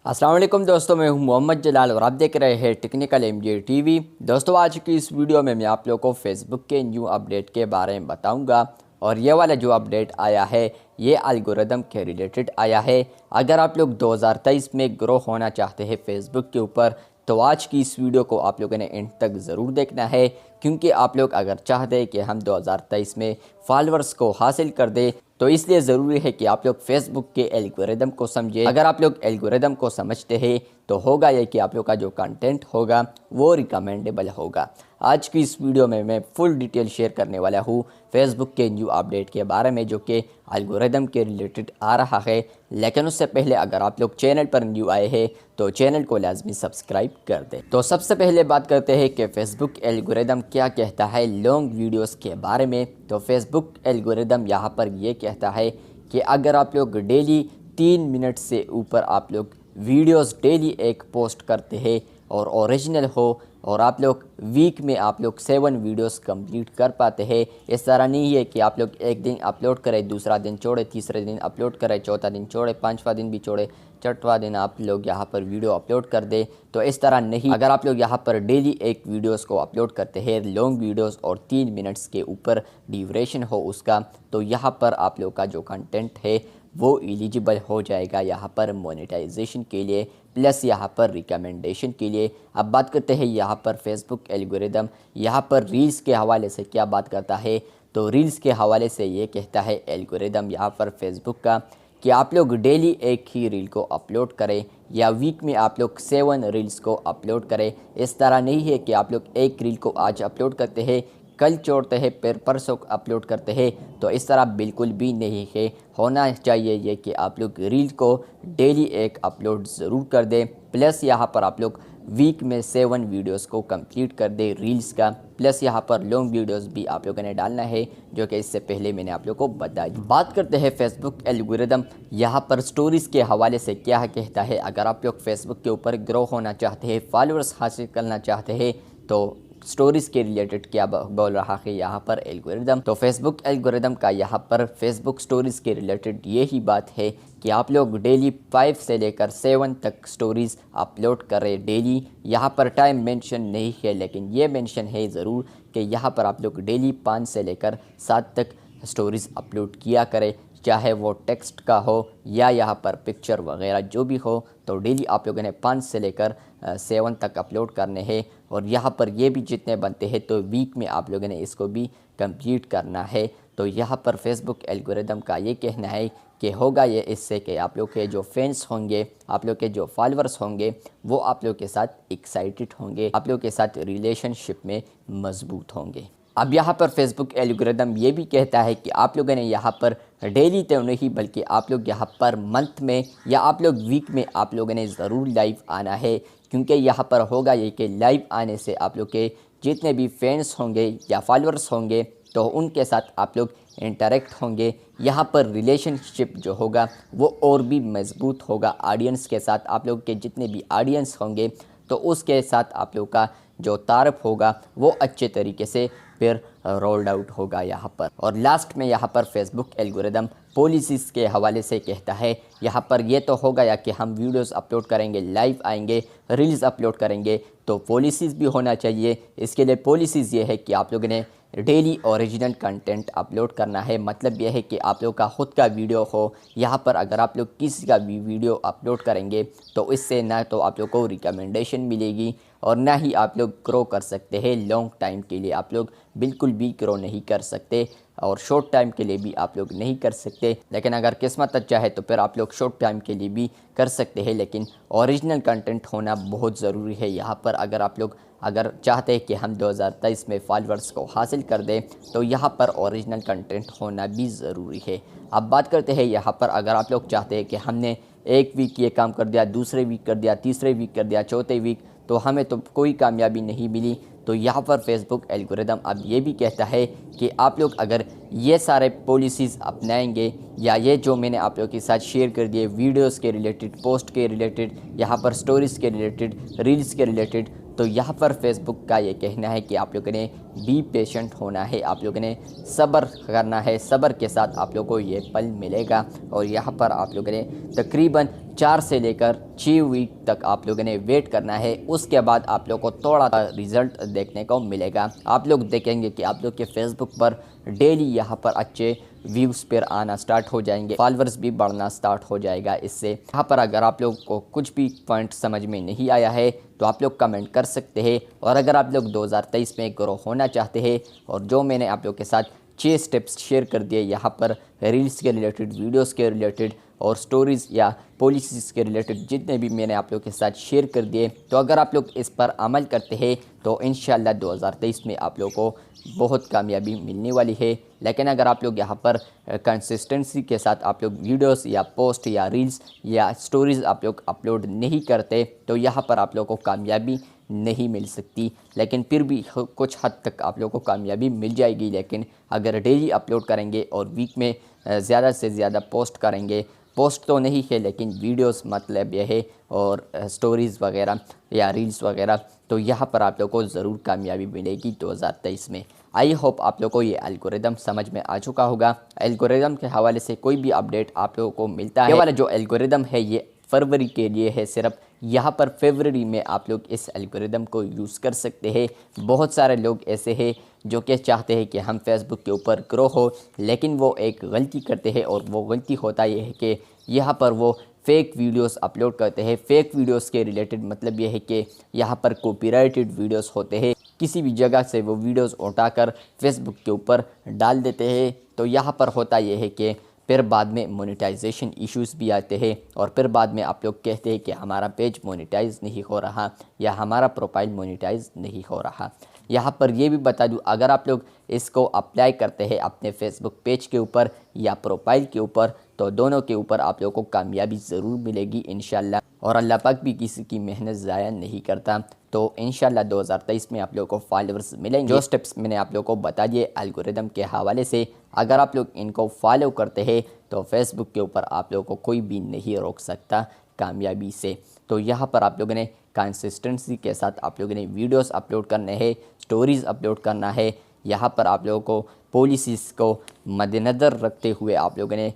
अस्सलाम वालेकुम दोस्तों, मैं हूं मोहम्मद जलाल और आप देख रहे हैं टेक्निकल एमजे टीवी। दोस्तों, आज की इस वीडियो में मैं आप लोगों को फेसबुक के न्यू अपडेट के बारे में बताऊंगा। और ये वाला जो अपडेट आया है ये एल्गोरिदम के रिलेटेड आया है। अगर आप लोग 2023 में ग्रो होना चाहते हैं फेसबुक के ऊपर तो आज की इस वीडियो को आप लोगों ने एंड तक ज़रूर देखना है, क्योंकि आप लोग अगर चाहते हैं कि हम 2023 में फॉलोअर्स को हासिल कर दें तो इसलिए ज़रूरी है कि आप लोग फेसबुक के एल्गोरिदम को समझें। अगर आप लोग एल्गोरिदम को समझते हैं तो होगा ये कि आप लोग का जो कंटेंट होगा वो रिकमेंडेबल होगा। आज की इस वीडियो में मैं फुल डिटेल शेयर करने वाला हूँ फेसबुक के न्यू अपडेट के बारे में, जो कि एल्गोरिदम के रिलेटेड आ रहा है। लेकिन उससे पहले अगर आप लोग चैनल पर न्यू आए हैं तो चैनल को लाजमी सब्सक्राइब कर दें। तो सबसे पहले बात करते हैं कि फेसबुक एल्गोरिदम क्या कहता है लॉन्ग वीडियोस के बारे में। तो फेसबुक एल्गोरिदम यहाँ पर ये कहता है कि अगर आप लोग डेली 3 मिनट से ऊपर आप लोग वीडियोस डेली एक पोस्ट करते हैं और ओरिजिनल हो, और आप लोग वीक में आप लोग 7 वीडियोस कंप्लीट कर पाते हैं। इस तरह नहीं है कि आप लोग एक दिन अपलोड करें, दूसरा दिन छोड़े, तीसरे दिन अपलोड करें, चौथा दिन छोड़े, पांचवा दिन भी छोड़े, छठवां दिन आप लोग यहाँ पर वीडियो अपलोड कर दें। तो इस तरह नहीं, अगर आप लोग यहाँ पर डेली एक वीडियोस को अपलोड करते हैं लॉन्ग वीडियोस और 3 मिनट्स के ऊपर ड्यूरेशन हो उसका, तो यहाँ पर आप लोग का जो कंटेंट है वो एलिजिबल हो जाएगा यहाँ पर मोनेटाइजेशन के लिए, प्लस यहाँ पर रिकमेंडेशन के लिए। अब बात करते हैं यहाँ पर फेसबुक एल्गोरिदम यहाँ पर रील्स के हवाले से क्या बात करता है। तो रील्स के हवाले से ये कहता है एल्गोरिदम यहाँ पर फेसबुक का कि आप लोग डेली एक ही रील को अपलोड करें या वीक में आप लोग 7 रील्स को अपलोड करें। इस तरह नहीं है कि आप लोग एक रील को आज अपलोड करते हैं, कल छोड़ते हैं, फिर परसों अपलोड करते हैं। तो इस तरह बिल्कुल भी नहीं है। होना चाहिए ये कि आप लोग रील को डेली एक अपलोड ज़रूर कर दें, प्लस यहाँ पर आप लोग वीक में 7 वीडियोस को कंप्लीट कर दे रील्स का, प्लस यहाँ पर लॉन्ग वीडियोस भी आप लोगों ने डालना है, जो कि इससे पहले मैंने आप लोगों को बताया। बात करते हैं फेसबुक एल्गोरिदम यहाँ पर स्टोरीज़ के हवाले से क्या कहता है। अगर आप लोग फेसबुक के ऊपर ग्रो होना चाहते हैं, फॉलोअर्स हासिल करना चाहते हैं, तो स्टोरीज़ के रिलेटेड क्या बोल रहा है यहाँ पर एल्गोरिदम। तो फेसबुक एल्गोरिदम का यहाँ पर फेसबुक स्टोरीज़ के रिलेटेड यही बात है कि आप लोग डेली 5 से लेकर 7 तक स्टोरीज़ अपलोड करें डेली। यहाँ पर टाइम मेंशन नहीं है, लेकिन ये मेंशन है ज़रूर कि यहाँ पर आप लोग डेली 5 से लेकर 7 तक स्टोरीज़ अपलोड किया करें, चाहे वो टेक्स्ट का हो या यहाँ पर पिक्चर वगैरह जो भी हो। तो डेली आप लोगों ने 5 से लेकर 7 तक अपलोड करने हैं, और यहाँ पर ये भी जितने बनते हैं तो वीक में आप लोगों ने इसको भी कंप्लीट करना है। तो यहाँ पर फेसबुक एल्गोरिदम का ये कहना है कि होगा ये इससे कि आप लोग के जो फैंस होंगे, आप लोग के जो फॉलोअर्स होंगे, वो आप लोग के साथ एक्साइटेड होंगे, आप लोग के साथ रिलेशनशिप में मजबूत होंगे। अब यहाँ पर फेसबुक एल्गोरिदम ये भी कहता है कि आप लोगों ने यहाँ पर डेली तो नहीं, बल्कि आप लोग यहाँ पर मंथ में या आप लोग वीक में आप लोगों ने ज़रूर लाइव आना है, क्योंकि यहाँ पर होगा ये कि लाइव आने से आप लोग के जितने भी फैंस होंगे या फॉलोअर्स होंगे तो उनके साथ आप लोग इंटरेक्ट होंगे। यहाँ पर रिलेशनशिप जो होगा वो और भी मजबूत होगा ऑडियंस के साथ। आप लोग के जितने भी ऑडियंस होंगे तो उसके साथ आप लोग का जो तारफ़ होगा वो अच्छे तरीके से फिर रोल्ड आउट होगा यहाँ पर। और लास्ट में यहाँ पर फेसबुक एल्गोरिदम पॉलिसीज़ के हवाले से कहता है। यहाँ पर ये तो होगा या कि हम वीडियोस अपलोड करेंगे, लाइव आएंगे, रील्स अपलोड करेंगे, तो पॉलिसीज़ भी होना चाहिए। इसके लिए पॉलिसीज़ ये है कि आप लोगों ने डेली ओरिजिनल कंटेंट अपलोड करना है। मतलब यह है कि आप लोग का ख़ुद का वीडियो हो। यहाँ पर अगर आप लोग किसी का भी वीडियो अपलोड करेंगे तो इससे ना तो आप लोग को रिकमेंडेशन मिलेगी और ना ही आप लोग ग्रो कर सकते हैं। लॉन्ग टाइम के लिए आप लोग बिल्कुल भी ग्रो नहीं कर सकते, और शॉर्ट टाइम के लिए भी आप लोग नहीं कर सकते। लेकिन अगर किस्मत अच्छा है तो फिर आप लोग शॉर्ट टाइम के लिए भी कर सकते हैं, लेकिन ओरिजिनल कंटेंट होना बहुत ज़रूरी है यहाँ पर। अगर आप लोग अगर चाहते हैं कि हम 2023 में फॉलोअर्स को हासिल कर दें तो यहाँ पर ओरिजिनल कंटेंट होना भी ज़रूरी है। अब बात करते हैं यहाँ पर, अगर आप लोग चाहते हैं कि हमने एक वीक ये काम कर दिया, दूसरे वीक कर दिया, तीसरे वीक कर दिया, चौथे वीक तो हमें तो कोई कामयाबी नहीं मिली, तो यहाँ पर फेसबुक एल्गोरिदम अब ये भी कहता है कि आप लोग अगर ये सारे पॉलिसीज़ अपनाएंगे या ये जो मैंने आप लोगों के साथ शेयर कर दिए वीडियोस के रिलेटेड, पोस्ट के रिलेटेड, यहाँ पर स्टोरीज़ के रिलेटेड, रील्स के रिलेटेड, तो यहाँ पर फेसबुक का ये कहना है कि आप लोगों ने बी पेशेंट होना है, आप लोगों ने सब्र करना है, सब्र के साथ आप लोगों को ये पल मिलेगा। और यहाँ पर आप लोगों ने तकरीबन 4 से लेकर 6 वीक तक आप लोगों ने वेट करना है। उसके बाद आप लोग को थोड़ा रिज़ल्ट देखने को मिलेगा। आप लोग देखेंगे कि आप लोग के फेसबुक पर डेली यहाँ पर अच्छे व्यूज़ पर आना स्टार्ट हो जाएंगे, फॉलोअर्स भी बढ़ना स्टार्ट हो जाएगा इससे। यहाँ पर अगर आप लोग को कुछ भी पॉइंट समझ में नहीं आया है तो आप लोग कमेंट कर सकते हैं। और अगर आप लोग 2023 में ग्रो होना चाहते हैं और जो मैंने आप लोग के साथ 6 स्टेप्स शेयर कर दिए यहाँ पर रील्स के रिलेटेड, वीडियोस के रिलेटेड और स्टोरीज़ या पॉलिसीज़ के रिलेटेड जितने भी मैंने आप लोग के साथ शेयर कर दिए, तो अगर आप लोग इस पर अमल करते हैं तो इंशाल्लाह 2023 में आप लोग को बहुत कामयाबी मिलने वाली है। लेकिन अगर आप लोग यहाँ पर कंसिस्टेंसी के साथ आप लोग वीडियोस या पोस्ट या रील्स या स्टोरीज़ आप लोग अपलोड नहीं करते तो यहाँ पर आप लोग को कामयाबी नहीं मिल सकती। लेकिन फिर भी कुछ हद तक आप लोगों को कामयाबी मिल जाएगी। लेकिन अगर डेली अपलोड करेंगे और वीक में ज़्यादा से ज़्यादा पोस्ट करेंगे, पोस्ट तो नहीं है लेकिन वीडियोस मतलब यह है, और स्टोरीज़ वगैरह या रील्स वगैरह, तो यहाँ पर आप लोगों को ज़रूर कामयाबी मिलेगी 2023 में। आई होप आप लोगों को ये एल्गोरिदम समझ में आ चुका होगा। एल्गोरिदम के हवाले से कोई भी अपडेट आप लोगों को मिलता है, ये वाला जो एल्गोरिदम है ये फरवरी के लिए है सिर्फ। यहाँ पर फरवरी में आप लोग इस एल्गोरिदम को यूज़ कर सकते हैं। बहुत सारे लोग ऐसे हैं जो कि चाहते हैं कि हम फेसबुक के ऊपर ग्रो हो, लेकिन वो एक गलती करते हैं और वो गलती होता ये है कि यहाँ पर वो फेक वीडियोस अपलोड करते हैं। फेक वीडियोस के रिलेटेड मतलब ये है कि यहाँ पर कॉपीराइटेड वीडियोस होते हैं, किसी भी जगह से वो वीडियोस उठाकर फेसबुक के ऊपर डाल देते हैं। तो यहाँ पर होता ये है कि फिर बाद में मोनेटाइजेशन इश्यूज़ भी आते हैं और फिर बाद में आप लोग कहते हैं कि हमारा पेज मोनेटाइज नहीं हो रहा या हमारा प्रोफाइल मोनेटाइज नहीं हो रहा। यहाँ पर ये भी बता दूँ, अगर आप लोग इसको अप्लाई करते हैं अपने फेसबुक पेज के ऊपर या प्रोफाइल के ऊपर तो दोनों के ऊपर आप लोगों को कामयाबी ज़रूर मिलेगी इंशाल्लाह। और अल्लाह पाक भी किसी की मेहनत ज़ाया नहीं करता। तो इंशाल्लाह 2023 में आप लोगों को फॉलोअर्स मिलेंगे। जो स्टेप्स मैंने आप लोगों को बता दिए एल्गोरिदम के हवाले से, अगर आप लोग इनको फॉलो करते हैं तो फेसबुक के ऊपर आप लोगों को कोई भी नहीं रोक सकता कामयाबी से। तो यहाँ पर आप लोगों ने कंसिस्टेंसी के साथ आप लोगों ने वीडियोस अपलोड करने हैं, स्टोरीज़ अपलोड करना है। यहाँ पर आप लोगों को पॉलिसीज़ को मद्देनज़र रखते हुए आप लोगों ने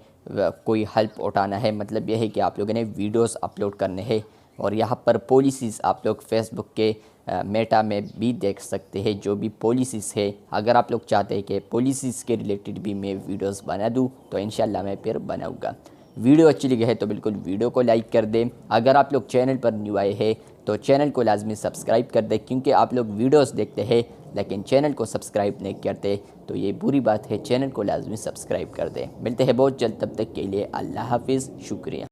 कोई हेल्प उठाना है। मतलब यह है कि आप लोगों ने वीडियोस अपलोड करने हैं। और यहाँ पर पॉलिसीज़ आप लोग फेसबुक के मेटा में भी देख सकते हैं जो भी पॉलिसीज़ है। अगर आप लोग चाहते हैं कि पॉलिसीज़ के रिलेटेड भी मैं वीडियोस बना दूँ तो इंशाल्लाह मैं फिर बनाऊँगा। वीडियो अच्छी लगी है तो बिल्कुल वीडियो को लाइक कर दें। अगर आप लोग चैनल पर न्यू आए हैं तो चैनल को लाजमी सब्सक्राइब कर दें, क्योंकि आप लोग वीडियोस देखते हैं लेकिन चैनल को सब्सक्राइब नहीं करते तो ये बुरी बात है। चैनल को लाजमी सब्सक्राइब कर दें। मिलते हैं बहुत जल्द, तब तक के लिए अल्लाह हाफिज़, शुक्रिया।